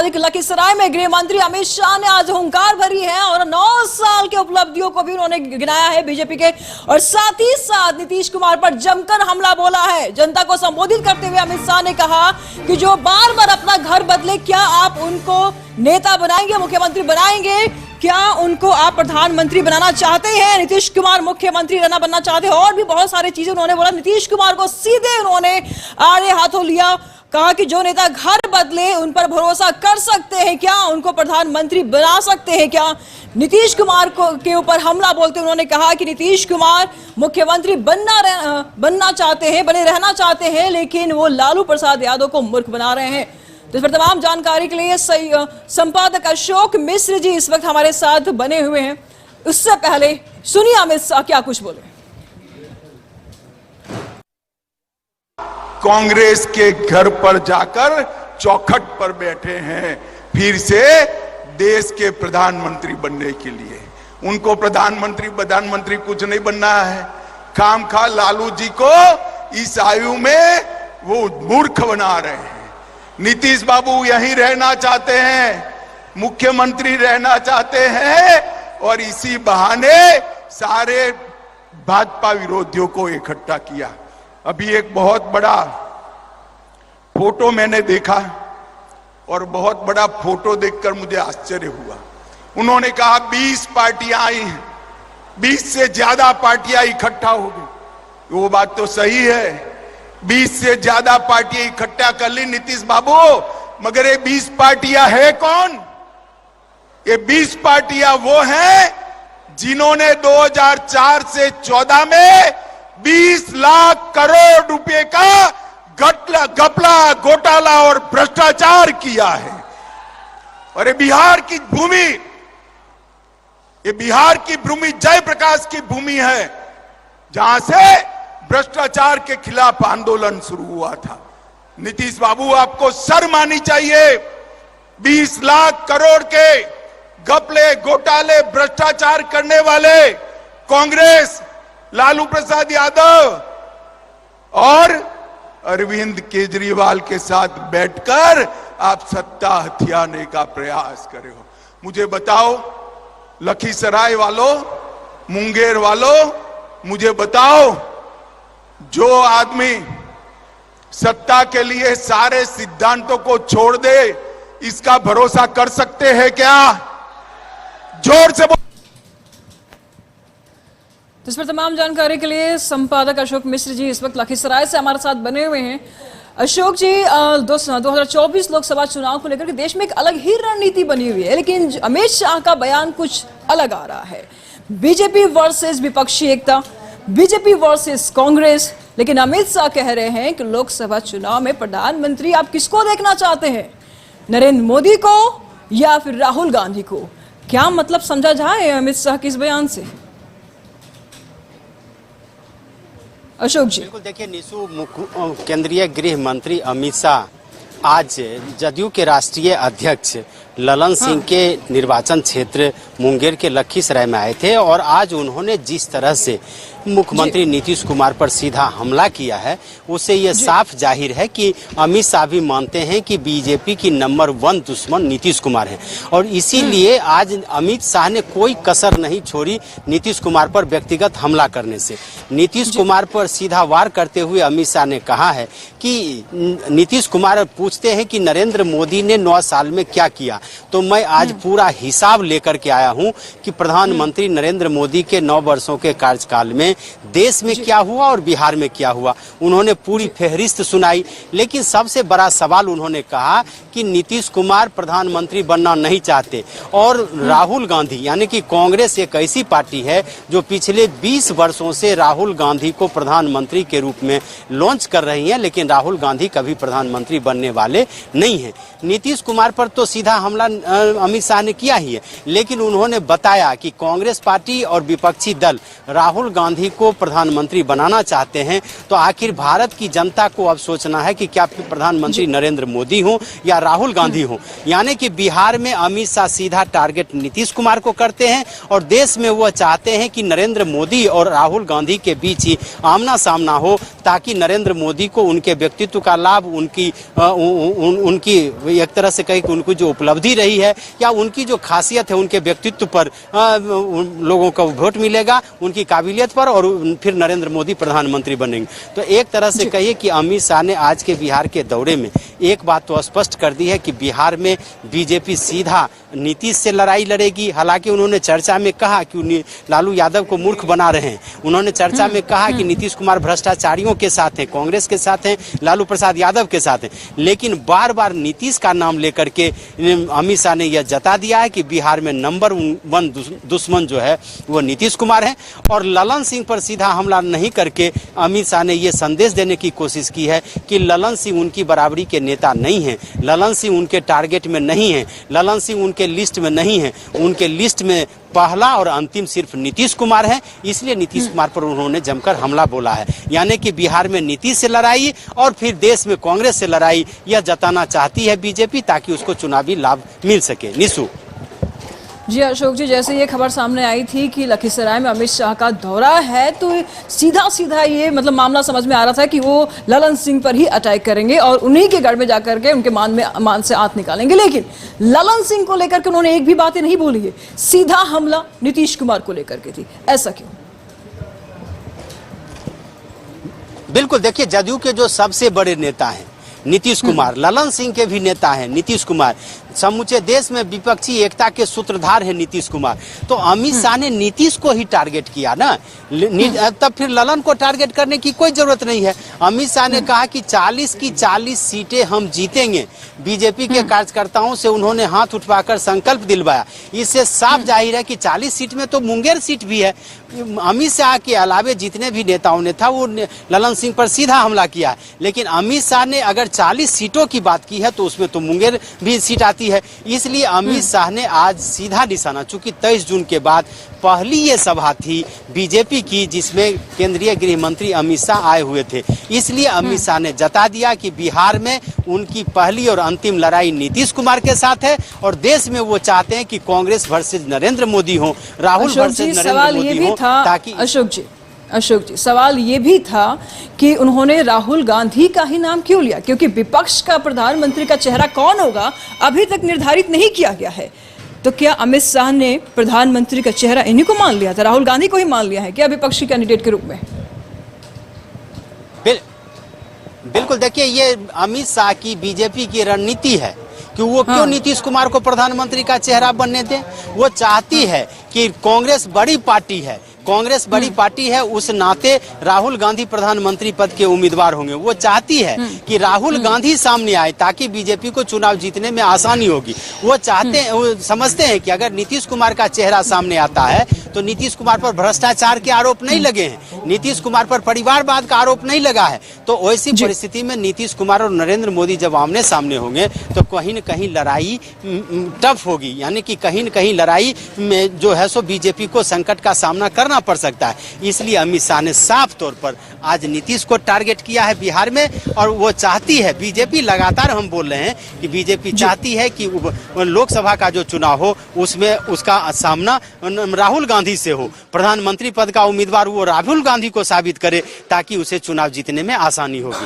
दी कि लखीसराय में गृह मंत्री अमित शाह ने आज हुंकार भरी है और 9 साल के उपलब्धियों को भी उन्होंने गिनाया है बीजेपी के, और साथ ही साथ नीतीश कुमार पर जमकर हमला बोला है। जनता को संबोधित करते हुए अमित शाह ने कहा कि जो बार बार अपना घर बदले, क्या आप उनको नेता बनाएंगे, मुख्यमंत्री बनाएंगे? क्या उनको आप प्रधानमंत्री बनाना चाहते हैं? नीतीश कुमार मुख्यमंत्री बनना चाहते हैं? और भी बहुत सारी चीजें उन्होंने बोला। नीतीश कुमार को सीधे उन्होंने आड़े हाथों लिया, कहा कि जो नेता घर बदले उन पर भरोसा कर सकते हैं क्या, उनको प्रधानमंत्री बना सकते हैं क्या? नीतीश कुमार के ऊपर हमला बोलते उन्होंने कहा कि नीतीश कुमार मुख्यमंत्री बनना चाहते हैं, बने रहना चाहते हैं, लेकिन वो लालू प्रसाद यादव को मूर्ख बना रहे हैं। तो इस पर तमाम जानकारी के लिए संपादक अशोक मिश्र जी इस वक्त हमारे साथ बने हुए हैं। उससे पहले सुनिए अमित शाह क्या कुछ बोले। कांग्रेस के घर पर जाकर चौखट पर बैठे हैं फिर से देश के प्रधानमंत्री बनने के लिए। उनको प्रधानमंत्री कुछ नहीं बनना है। खामखा लालू जी को इस आयु में वो मूर्ख बना रहे हैं। नीतीश बाबू यहीं रहना चाहते हैं, मुख्यमंत्री रहना चाहते हैं, और इसी बहाने सारे भाजपा विरोधियों को इकट्ठा किया। अभी एक बहुत बड़ा फोटो मैंने देखा और बहुत बड़ा फोटो देखकर मुझे आश्चर्य हुआ। उन्होंने कहा 20 पार्टियां आई हैं, 20 से ज्यादा पार्टियां इकट्ठा हो गई। वो बात तो सही है, 20 से ज्यादा पार्टियां इकट्ठा कर ली नीतीश बाबू, मगर ये 20 पार्टियां है कौन? ये 20 पार्टियां वो हैं जिन्होंने 2004 से 14 में 20 लाख करोड़ रुपए का घपला, घोटाला और भ्रष्टाचार किया है। और ये बिहार की भूमि जयप्रकाश की भूमि है, जहां से भ्रष्टाचार के खिलाफ आंदोलन शुरू हुआ था। नीतीश बाबू, आपको शर्म आनी चाहिए। 20 लाख करोड़ के घपले, घोटाले, भ्रष्टाचार करने वाले कांग्रेस, लालू प्रसाद यादव और अरविंद केजरीवाल के साथ बैठकर आप सत्ता हथियाने का प्रयास कर रहे हो। मुझे बताओ, लखीसराय वालों, मुंगेर वालों, मुझे बताओ, जो आदमी सत्ता के लिए सारे सिद्धांतों को छोड़ दे, इसका भरोसा कर सकते हैं क्या? जोर से इस पर तमाम जानकारी के लिए संपादक अशोक मिश्र जी इस वक्त लखीसराय से हमारे साथ बने हुए हैं। अशोक जी, 2024 लोकसभा चुनाव को लेकर के देश में एक अलग ही रणनीति बनी हुई है, लेकिन अमित शाह का बयान कुछ अलग आ रहा है। बीजेपी वर्सेस विपक्षी एकता, बीजेपी वर्सेस कांग्रेस, लेकिन अमित शाह कह रहे हैं कि लोकसभा चुनाव में प्रधानमंत्री आप किसको देखना चाहते हैं, नरेंद्र मोदी को या फिर राहुल गांधी को? क्या मतलब समझा जाए अमित शाह के इस बयान से? अशोक जी, बिल्कुल देखिए निशु, केंद्रीय गृह मंत्री अमित शाह आज जदयू के राष्ट्रीय अध्यक्ष ललन सिंह के निर्वाचन क्षेत्र मुंगेर के लखीसराय में आए थे, और आज उन्होंने जिस तरह से मुख्यमंत्री नीतीश कुमार पर सीधा हमला किया है, उससे ये साफ जाहिर है कि अमित शाह भी मानते हैं कि बीजेपी की नंबर 1 दुश्मन नीतीश कुमार है, और इसीलिए आज अमित शाह ने कोई कसर नहीं छोड़ी नीतीश कुमार पर व्यक्तिगत हमला करने से। नीतीश कुमार पर सीधा वार करते हुए अमित शाह ने कहा है कि नीतीश कुमार पूछते हैं कि नरेंद्र मोदी ने 9 साल में क्या किया, तो मैं आज पूरा हिसाब लेकर के आया हूं कि प्रधानमंत्री नरेंद्र मोदी के 9 वर्षों के कार्यकाल में देश में क्या हुआ और बिहार में क्या हुआ। उन्होंने पूरी फहरिस्त सुनाई, लेकिन सबसे बड़ा सवाल उन्होंने कहा कि नीतीश कुमार प्रधानमंत्री बनना नहीं चाहते, और राहुल गांधी यानी कि कांग्रेस एक ऐसी पार्टी है जो पिछले 20 वर्षों से राहुल गांधी को प्रधानमंत्री के रूप में लॉन्च कर रही है, लेकिन राहुल गांधी कभी प्रधानमंत्री बनने वाले नहीं हैं। नीतीश कुमार पर तो सीधा हमला अमित शाह ने किया ही है, लेकिन उन्होंने बताया कि कांग्रेस पार्टी और विपक्षी दल राहुल गांधी को प्रधानमंत्री बनाना चाहते हैं। तो आखिर भारत की जनता को अब सोचना है कि क्या प्रधानमंत्री नरेंद्र मोदी हो या राहुल गांधी हो। यानी कि बिहार में अमित शाह सीधा टारगेट नीतीश कुमार को करते हैं और देश में वो चाहते हैं कि नरेंद्र मोदी और राहुल गांधी के बीच ही आमना सामना हो, ताकि नरेंद्र मोदी को उनके व्यक्तित्व का लाभ, उनकी एक तरह से कहीं कि उनकी जो उपलब्धि रही है या उनकी जो खासियत है उनके व्यक्तित्व पर लोगों का वोट मिलेगा, उनकी काबिलियत पर, और फिर नरेंद्र मोदी प्रधानमंत्री बनेंगे। तो एक तरह से कहिए कि अमित शाह ने आज के बिहार के दौरे में एक बात तो स्पष्ट कर दी है कि बिहार में बीजेपी सीधा नीतीश से लड़ाई लड़ेगी। हालांकि उन्होंने चर्चा में कहा कि लालू यादव को मूर्ख बना रहे हैं, उन्होंने चर्चा में कहा कि नीतीश कुमार भ्रष्टाचारियों के साथ हैं, कांग्रेस के साथ हैं, लालू प्रसाद यादव के साथ हैं, लेकिन बार बार नीतीश का नाम लेकर के अमित शाह ने यह जता दिया है कि बिहार में नंबर 1 दुश्मन जो है वो नीतीश कुमार है। और ललन सिंह पर सीधा हमला नहीं करके अमित शाह ने यह संदेश देने की कोशिश की है कि ललन सिंह उनकी बराबरी के नेता नहीं है, ललन सिंह उनके टारगेट में नहीं है, ललन सिंह उनके लिस्ट में नहीं है, उनके लिस्ट में पहला और अंतिम सिर्फ नीतीश कुमार है। इसलिए नीतीश कुमार पर उन्होंने जमकर हमला बोला है। यानी कि बिहार में नीतीश से लड़ाई और फिर देश में कांग्रेस से लड़ाई, यह जताना चाहती है बीजेपी, ताकि उसको चुनावी लाभ मिल सके। निशु जी अशोक जी, जैसे ये खबर सामने आई थी कि लखीसराय में अमित शाह का दौरा है, तो सीधा सीधा ये मतलब मामला समझ में आ रहा था कि वो ललन सिंह पर ही अटैक करेंगे और उन्हीं के गढ़ में जाकर के उनके मान से आंत निकालेंगे। लेकिन ललन सिंह को लेकर के उन्होंने एक भी बातें नहीं बोली है, सीधा हमला नीतीश कुमार को लेकर के थी। ऐसा क्यों? बिल्कुल, देखिए जदयू के जो सबसे बड़े नेता हैं नीतीश कुमार, ललन सिंह के भी नेता हैं नीतीश कुमार, समूचे देश में विपक्षी एकता के सूत्रधार है नीतीश कुमार। तो अमित शाह ने नीतीश को ही टारगेट किया ना, तब फिर ललन को टारगेट करने की कोई जरूरत नहीं है। अमित शाह ने कहा कि 40 की 40 सीटें हम जीतेंगे। बीजेपी के कार्यकर्ताओं से उन्होंने हाथ उठवाकर संकल्प दिलवाया। इससे साफ जाहिर है कि 40 सीट में तो मुंगेर सीट भी है। अमित शाह के अलावे जितने भी नेताओं ने था वो ललन सिंह पर सीधा हमला किया, लेकिन अमित शाह ने अगर 40 सीटों की बात की है तो उसमें तो मुंगेर भी सीट आती है। इसलिए अमित शाह ने आज सीधा निशाना, चूंकि 23 जून के बाद पहली ये सभा थी बीजेपी की जिसमें केंद्रीय गृह मंत्री अमित शाह आए हुए थे, इसलिए अमित शाह ने जता दिया कि बिहार में उनकी पहली और अंतिम लड़ाई नीतीश कुमार के साथ है और देश में वो चाहते हैं कि कांग्रेस वर्सेज नरेंद्र मोदी हो, राहुल वर्सेज नरेंद्र मोदी हो, ताकि अशोक जी सवाल ये भी था कि उन्होंने राहुल गांधी का ही नाम क्यों लिया, क्योंकि विपक्ष का प्रधानमंत्री का चेहरा कौन होगा अभी तक निर्धारित नहीं किया गया है। तो क्या अमित शाह ने प्रधानमंत्री का चेहरा इन्हीं को मान लिया था, राहुल गांधी को ही मान लिया है क्या विपक्षी कैंडिडेट के रूप में? बिल्कुल, देखिए ये अमित शाह की बीजेपी की रणनीति है कि वो क्यों नीतीश कुमार को प्रधानमंत्री का चेहरा बनने दें। वो चाहती है कि कांग्रेस बड़ी पार्टी है, कांग्रेस बड़ी पार्टी है, उस नाते राहुल गांधी प्रधानमंत्री पद के उम्मीदवार होंगे। वो चाहती है कि राहुल गांधी सामने आए ताकि बीजेपी को चुनाव जीतने में आसानी होगी। वो चाहते हैं, वो समझते हैं कि अगर नीतीश कुमार का चेहरा सामने आता है तो नीतीश कुमार पर भ्रष्टाचार के आरोप नहीं लगे हैं, नीतीश कुमार पर परिवारवाद का आरोप नहीं लगा है। तो ऐसी परिस्थिति में नीतीश कुमार और नरेंद्र मोदी जब आमने सामने होंगे तो कहीं न कहीं लड़ाई टफ होगी, यानी कि कहीं न कहीं लड़ाई में जो है सो बीजेपी को संकट का सामना करना पड़ सकता है। इसलिए अमित शाह ने साफ तौर पर आज नीतीश को टारगेट किया है बिहार में, और वो चाहती है, बीजेपी लगातार हम बोल रहे हैं कि बीजेपी चाहती है कि लोकसभा का जो चुनाव हो उसमें उसका सामना राहुल गांधी से हो, प्रधानमंत्री पद का उम्मीदवार वो राहुल गांधी को साबित करे ताकि उसे चुनाव जीतने में आसानी होगी।